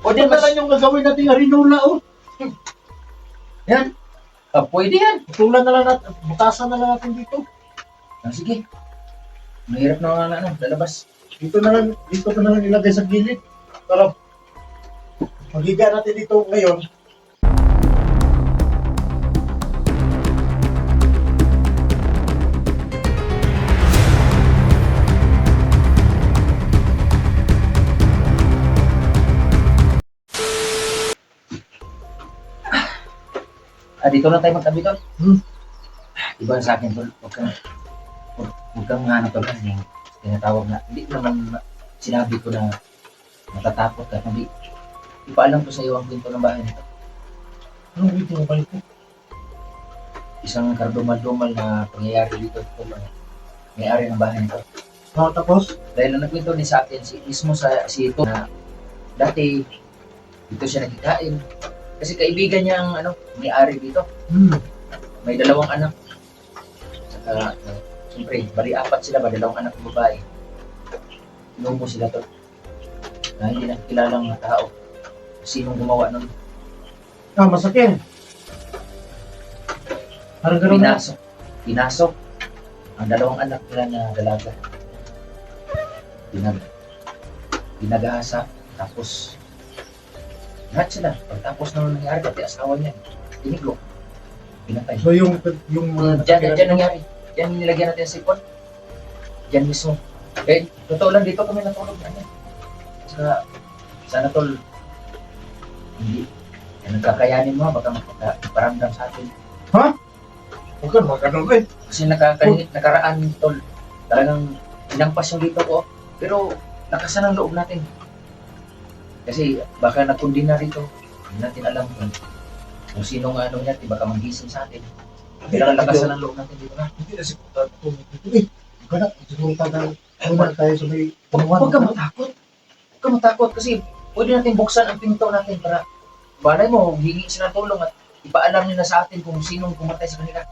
O di Ito na mas... lang yung gagawin natin harinola, oh. Yan. pwede yan. Tulan na lang natin. Butasan na lang natin dito. Sige. Mahirap na nga na, lalabas. Dito ko na lang ilagay sa gilid. Para maghiga natin dito ngayon. Dito na tayo magtabi, tol. Hmm. Iba sa akin, tol. Huwag kang nga tol. Kasi tinatawag na, hindi ko naman sinabi ko na natatakot ka. Hindi, ipaalam ko sa iyo ang pinto ng bahay nito. Anong dito mo balik ko? Isang kardumal-dumal na pangyayari dito, tol. May-ari ng bahay nito. Tapos? Dahil ang nagkwento din sa akin, mismo si ito na dati dito siya nagkikain. Kasi kaibigan niya ang may-ari dito. May dalawang anak. Saka, siyempre, bali apat sila ba, dalawang anak ng babae. Inumo sila to. Na hindi nakikilalang mga tao. Sinong gumawa nun? Masakin. Parang gano'n na. Pinasok ang dalawang anak nila na dalaga. Pinagahasa. Tapos, lahat sila. Pagtapos naman nangyari, pati asawa niya. Tiniglo. Pinatay. So yung mga Diyan nangyari. Diyan nilagyan natin sa sipon. Diyan mismo. Eh, totoo lang dito kami natulog na yan. Saka, sana tol, hindi. Nagkakayanin mo, baka makaparamdam sa atin. Huwag ka magkano eh. Kasi nakaraan tol, talagang inampas yung dito ko. Pero, lakasan ang loob natin. Kasi, baka nakundi na rito. Hindi natin alam kung sino nga niya, baka manggising sa atin. Kailangan lakasan ang loob natin dito na. Hindi na siguro dito eh. Huwag ka na. Siguro tayo tayo sa may pamuhan. Huwag ka matakot. Huwag ka matakot kasi pwede natin buksan ang pinto natin para balay mo, hingi sila ng tulong at ipaalam nila sa atin kung sinong pumatay sa kanila.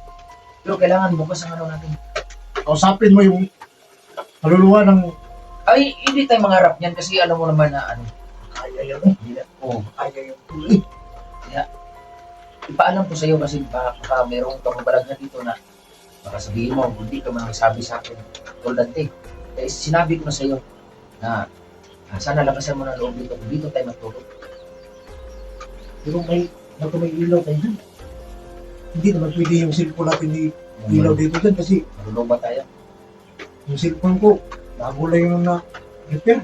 Pero kailangan bukas ang natin. Kausapin mo yung kaluluwa ng Ay, hindi tayo mangarap niyan kasi alam mo naman na kaya yan eh. hindi na. Oo. Kaya yung tuloy. Ipaalam ko sa iyo kasi baka merong pagbabalag na dito na baka sabihin mo, hindi ka magsabi sa akin. Tolante. Eh, sinabi ko na sa iyo na sana lakasan mo ng loob dito. Dito tayo matulog. Pero may ilaw tayo dyan. Hindi naman pwede yung cellphone natin ilaw dito dyan kasi Marunong ba tayo? yung cellphone ko, bago lang yung na-repair.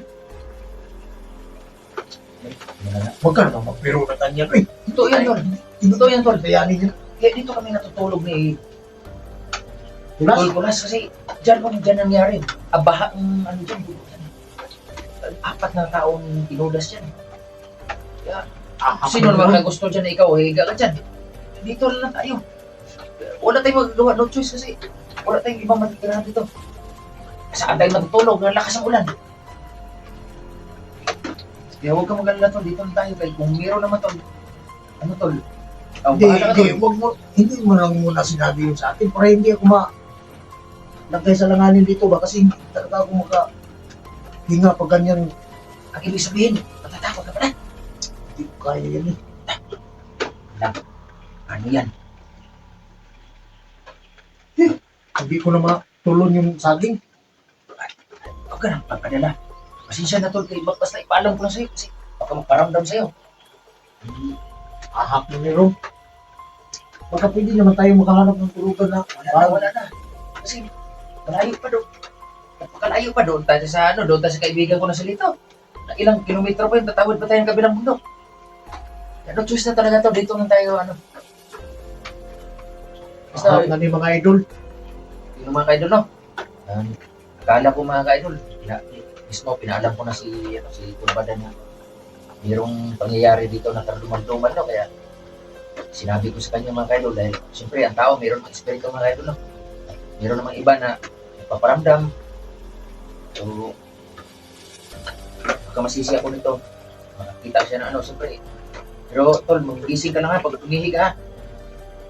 Huwag ka naman magpiro na tanya ko eh. Totoo yan, Tol. Totoo yan, Tol. Bayanin niya. Kaya dito kami natutulog ni Tulas? Tol Kulas kasi dyan nangyari. Abaha ang dyan. Apat na taong tinulas dyan. Kaya, sino naman ka gusto dyan na ikaw, higa ka dyan. Dito lang tayo. Wala tayong magagawa, no choice kasi wala tayong ibang matitirahan dito. Saan tayo matutulog? Nalakas ang ulan. Kaya huwag ka mag-alala, Tol. Dito na tayo. Kaya kung meron naman, Tol. Tol? Hindi mo lang muna sinabi yun sa atin para hindi ako lagay sa langanin dito ba kasi hindi talaga ako hinga pag ganyan. Ang ibig sabihin, matatakot ka pa na. Hindi ko kaya yan eh. Ano yan? Hindi ko na matulon yung saging. Huwag ka nang pagpadala. Pasensya na, Tol. Kaya basta ipaalam ko lang sa'yo kasi baka maparamdam sa'yo. Ahap na meron. Baka pwede naman tayo makahanap ng tulugan na. Wala na. Kasi malayo pa doon. Napakalayo pa doon tayo sa doon tayo sa kaibigan ko na si Lito. Na ilang kilometro pa yun, tatawid pa tayo ng kabilang bundok. Ano choice na talaga to, dito lang tayo Basta, Ahap na ni mga idol. yung mga ka-idol, no? Akala ko mga ka-idol, mismo pinaalam ko na si Kurbada na mayroong pangyayari dito na tarduman-duman, no? Kaya sinabi ko sa kanya mga ka-idol dahil siyempre ang tao mayroong espiritu mga ka-idol, no? Mayroon namang iba na nagpaparamdam. So, baka masisi ako nito. Makakita siya ng siyempre. Pero, Tol, magising ka na nga pag tumihig, ha?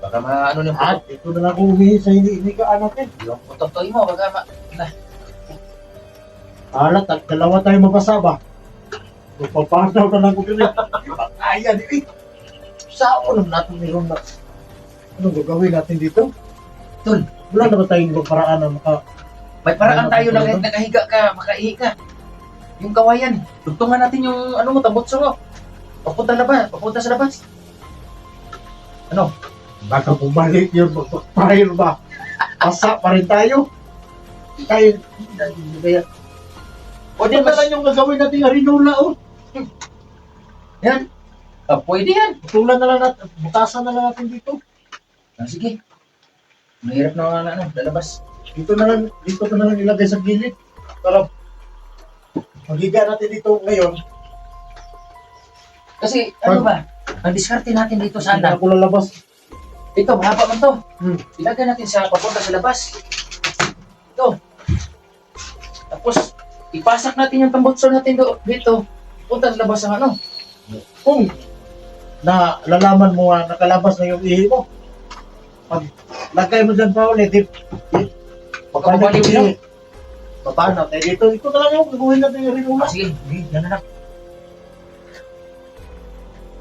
Baka yung At ito na lang kung humihi sa hindi ka anak eh. yung putok-toy mo, baka Alat at dalawa tayo mabasa ba? Papanaw na lang ko din. Kaya di eh. Saan naman natin meron na anong gagawin natin dito? Tol, Wala na ba tayong ibang paraan na may paraan tayo na kahit Ano? nakahiga ka, makaihi ka. Yung kawayan, tugtungan natin yung ano mo, tambutso mo. Papunta sa labas. Ano? baka bumalik yun, magpapahil ba? Asa pa rin tayo. Tayo, hindi ba yan? O di Ano na mas, lang yung gagawin natin harinola oh. yan. Pwede yan. Tulan na lang natin, butasan na lang natin dito. Sige. Mahirap na ano, lalabas. Dito na lang ilagay sa gilid. Para maghiga natin dito ngayon. Kasi, ano ba? Ang diskarte natin dito Hindi sana. na ako lalabas. Ito, mahaba man to. Hmm. Ilagay natin sa papunta sa labas. Ito. Tapos, ipasak natin yung tambutso natin dito. Punta sa labas ng ano. Kung nalalaman mo na nakalabas na yung ihi mo, pag lagay mo dyan pa ulit, Pagkabalik paano lang. paano? Dito na lang yung gagawin natin yung rinula. Sige, yan na lang.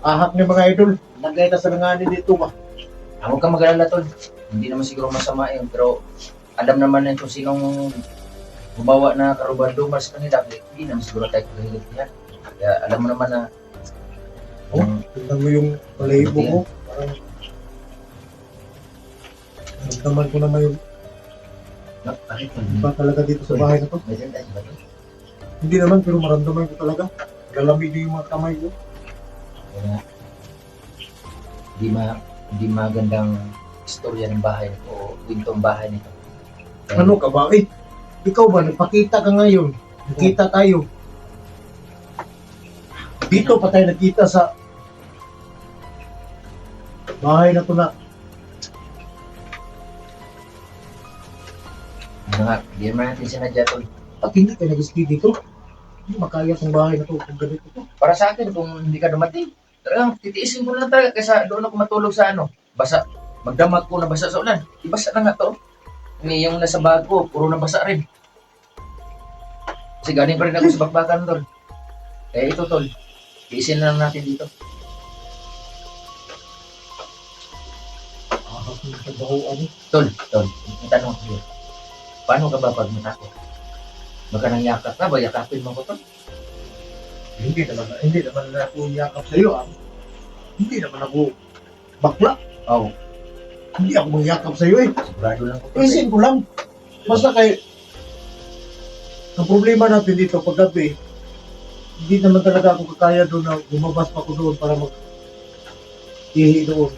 Ahak niyo mga idol, lagay na sa langanin dito ba? Huwag kang mag-alala, tol. Hindi naman siguro masama yun. Pero, alam naman na kung sinong gumawa na karuban-dumas kanila. Hindi naman siguro tayo kahilig niya. Kaya, alam mo naman na Oh, tingnan mo yung palahibo mo. Parang naman ko naman yung bakit iba talaga dito sa bahay na to. may ganda, diba? Hindi naman, pero maramdaman ko talaga. Lalamig yung mga kamay ko. Kaya, hindi magandang istorya ng bahay nito o kwentong bahay nito. Kaya, Ano ka ba? Eh, ikaw ba, nagpakita ka ngayon. Nakita tayo. Dito pa tayo nakita sa bahay na to na. Ano nga, hindi naman natin sinadya, tol. Pag hindi ka nag-stay dito, hindi makaya tong bahay na to kung ganito to. Para sa akin, kung hindi ka dumating, talagang titiisin ko lang talaga kaysa doon ako matulog sa ano, basa. Magdamag ko na basa sa ulan. Ibasa na nga to. Yung nasa bag ko, puro na basa rin. Kasi galing pa rin ako sa bakbakan, tol. Kaya ito, tol. Tiisin na lang natin dito. Nagbahuan. Tol, may tanong ko sa'yo. Paano ka ba pag natakot? Baka nang yakap ka ba? Yakapin mo ko, tol? Hindi naman na ako yakap sa iyo. Hindi naman ako bakla. Oo. Hindi ako magyakap sa iyo eh. Sigurado lang ko, tol. Isin ko lang. Basta kay ang problema natin dito paggabi, hindi naman talaga ako kakaya doon na lumabas pa ko doon para mag-ihi doon.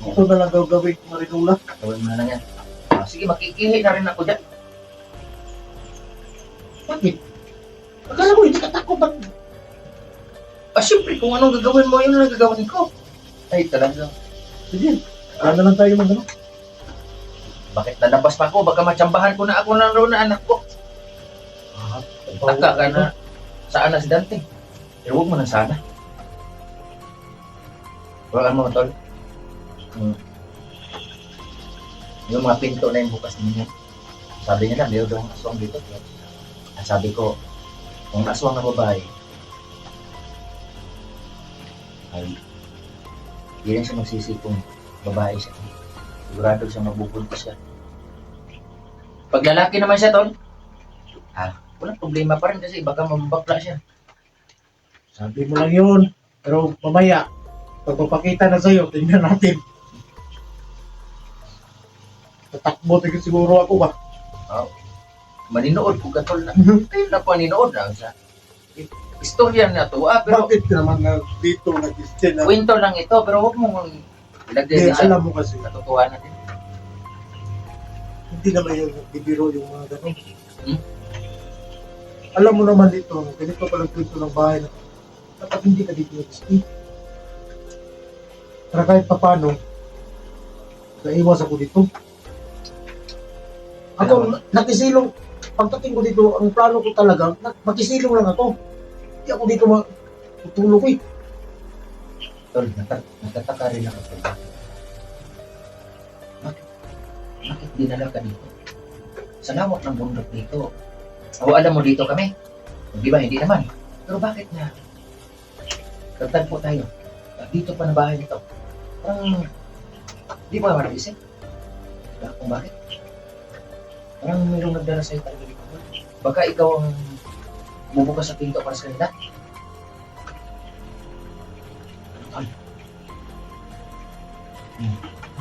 Ito na lang gagawin ko, Marinula. Gawin mo na lang yan. Sige, makikihi na rin ako dyan. Bakit? Akala ko hindi ka takot ang Siyempre, kung anong gagawin mo, yun lang gagawin ko. Ay, talaga. sige. Kaya na lang tayo mag ano. Bakit nalabas pa ako? Baka matsambahan ko na ako na roon na anak ko. Taka ka na. Saan na si Dante? Pero huwag mo na sana. Wala mo, tol. Yung mga pinto na yung bukas niya. Sabi niya na, mayroon daw ang aswang dito. Sabi ko, kung aswang na babae, ay, hindi rin siya magsisi kung babae siya. Sigurado siya mabubuntis siya. Pag lalaki naman siya, tol, walang problema pa rin kasi baka mababakla siya. Sabi mo lang yun. Pero mamaya, pagpapakita na sa'yo, tingnan natin. Tatakbo tigil siguro ako ba? Maninood ko katol na. Kayo na paninood na sa istorya na to. Pero Bakit naman na dito nag-stay na? kwento lang ito, pero huwag mong ilagay Hindi, din sa alam mo kasi, katotohanan din. hindi naman yung bibiro yung mga ganun. Hmm? Alam mo naman dito, ganito palang kwento ng bahay na kapag hindi ka dito nag-stay. Pero kahit pa paano, naiwas ako dito. Ako, nakisilong, pagdating ko dito, ang plano ko talaga, makisilong lang ako. Hindi ako dito matulog eh. Tol, natataka rin ako. Bakit dinala ka dito? Sa lawak ng bundok dito. O alam mo dito kami? Di ba? Hindi naman. Pero bakit nga Nagtagpo tayo. Dito pa na bahay nito. Parang, di ba naman naisip? Kung bakit? Parang mayroong nagdala sa'yo talaga dito. Baka ikaw ang bubukas sa pinto para sa kanila. Tol,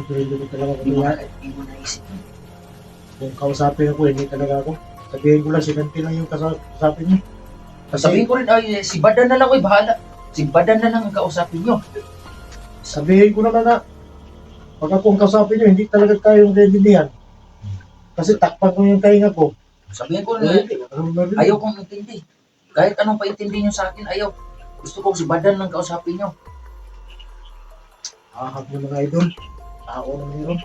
Pero hindi ko talaga hindi mo kaya. hindi mo naisip. Kung kausapin ako, hindi talaga ako. Sabihin ko lang, sinanti lang yung kausapin niyo. Sabihin ko rin, ay, si Badan na lang, oy, bahala. Si Badan na lang ang kausapin nyo. Sabihin ko naman na, pag ako ang kausapin niyo, hindi talaga kayong ready Kasi takpan ko yung tainga ko. Sabihin ko na, Ayaw. ayaw kong intindi. Kahit anong paintindi nyo sa akin, ayaw. Gusto ko si Badan lang kausapin nyo. Ahap mo mga idol. Ako na meron.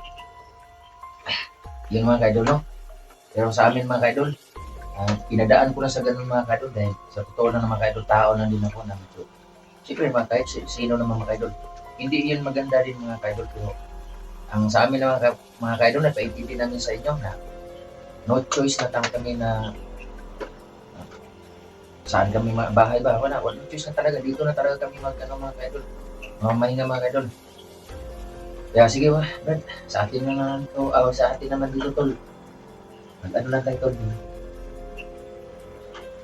Yun mga kaidol, no? Pero sa amin mga kaidol, pinadaan ko na sa ganun mga kaidol dahil sa totoo lang na mga kaidol, tao lang din ako na medyo. Siyempre mga kahit sino naman mga kaidol, hindi yun maganda din mga kaidol, pero ang sa amin na mga kaidol na paintindi namin sa inyo na no choice na tang kami na saan kami bahay ba? Wala choice na talaga. Dito na talaga kami mga kaidol. Mamahinga mga kaidol. Kaya sige ba, Brad, sa atin naman to, sa atin naman dito tol. Ano lang tayo tol.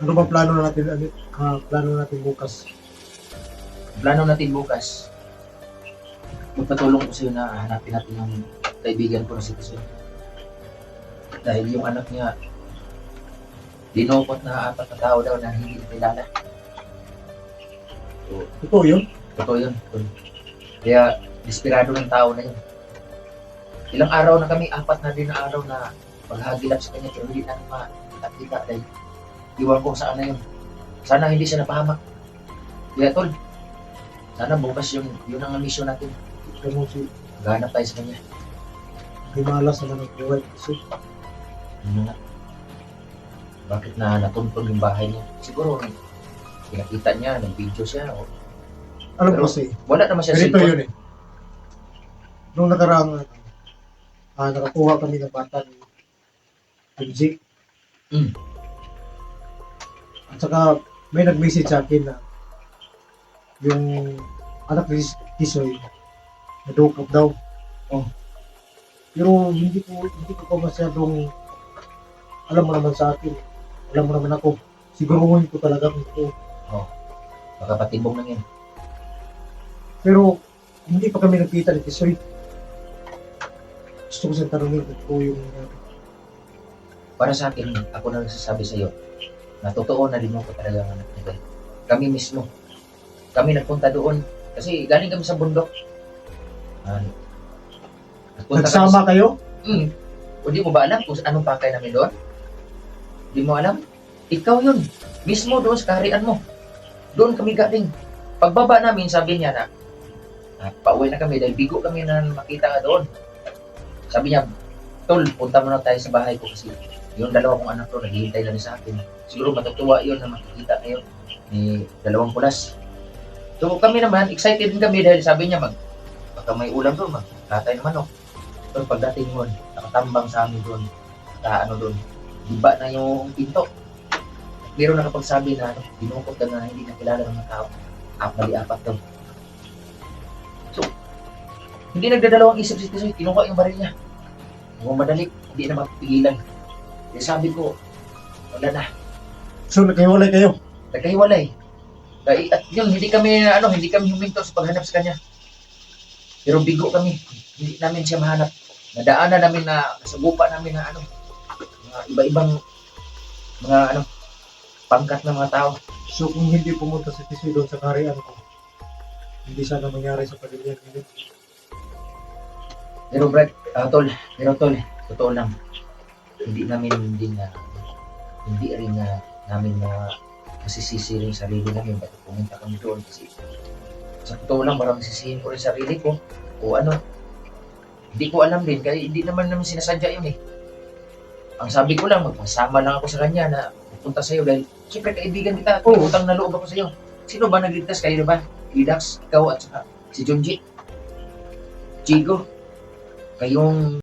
Ano ba plano natin? Plano natin bukas? Plano natin bukas. Magpatulong ko sa'yo na hanapin natin yung kaibigan ko na si Tisoy. Dahil yung anak niya, dinukot na 4 na tao daw na hindi kilala. So, Totoo yun? totoo yun. Tol. Kaya, desperado ng tao na yun. Ilang araw na kami, 4 na din na araw na paghagilap sa kanya, pero hindi namin makita dahil iwan ko saan na yun. Sana hindi siya napahamak. Kaya tol, sana bukas yun ang mission natin. Kaya si Maghanap tayo sa kanya. Himalas naman ang buhay. Kasi Ano nga? Bakit na natuntun yung bahay niya? Siguro, pinakita niya, nag-video siya. O, ano Pero- kasi? wala naman siya Ganito cellphone. yun eh. Nung nakaraang nakakuha kami ng bata ni Benzik. Mm. At saka may nag-message sa akin na yung anak ni Tisoy nadukap daw. Oh. Pero hindi ko pa masyadong alam mo naman sa akin. Alam mo naman ako. Siguruhin ko talaga kung ito. Baka patibong lang yan. Pero hindi pa kami nagkita ni Tisoy. Gusto ko siyang tanongin kung ito yung Para sa akin, ako na nagsasabi sa iyo, na totoo na din ko talaga ang anak niya. Kami mismo. Kami nagpunta doon. Kasi galing kami sa bundok. Nagpunta kami nagsama kayo? O di mo ba alam kung anong pakay namin doon? Di mo alam? Ikaw yun. Mismo doon sa kaharian mo. Doon kami galing. Pagbaba namin, sabi niya na pauwi na kami dahil bigo kami na makita ka doon. Sabi niya, Tol, punta muna tayo sa bahay ko kasi yung dalawa kong anak ko naghihintay na rin sa akin. Siguro matutuwa yun na makikita kayo ni dalawang pulas. So kami naman, excited din kami dahil sabi niya, baka may ulam doon, magkatay naman o. Pero pagdating mo, nakatambang sa amin doon, doon, iba na yung pinto. Meron nakapagsabi na dinukot ka na hindi nakilala ng mga tao. Apat doon. So, hindi nagdadalawang isip si Tisoy, kinuha yung baril niya. Kung madali, hindi na mapigilan. Kaya sabi ko, wala na, So nagkahiwalay kayo? nagkahiwalay. At yun, hindi kami huminto sa paghanap sa kanya. Pero bigo kami, hindi namin siya mahanap. Nadaanan namin na, nasagupa namin na mga iba-ibang mga pangkat ng mga tao. So kung hindi pumunta si Tisoy doon sa kaharian ko, hindi sana mangyari sa pamilya niya. Pero Brad, tol, totoo lang. Hindi rin namin na masisisi rin sarili namin bakit pumunta kami doon kasi sa totoo lang parang sisihin ko rin sarili ko o hindi ko alam din kaya hindi naman sinasadya yun eh. Ang sabi ko lang, magpasama lang ako sa kanya na pupunta sa'yo dahil siyempre kaibigan kita, utang na loob ako sa'yo. Sino ba nagligtas kayo ba? Idax, ikaw at saka si Junji. Chigo, kayong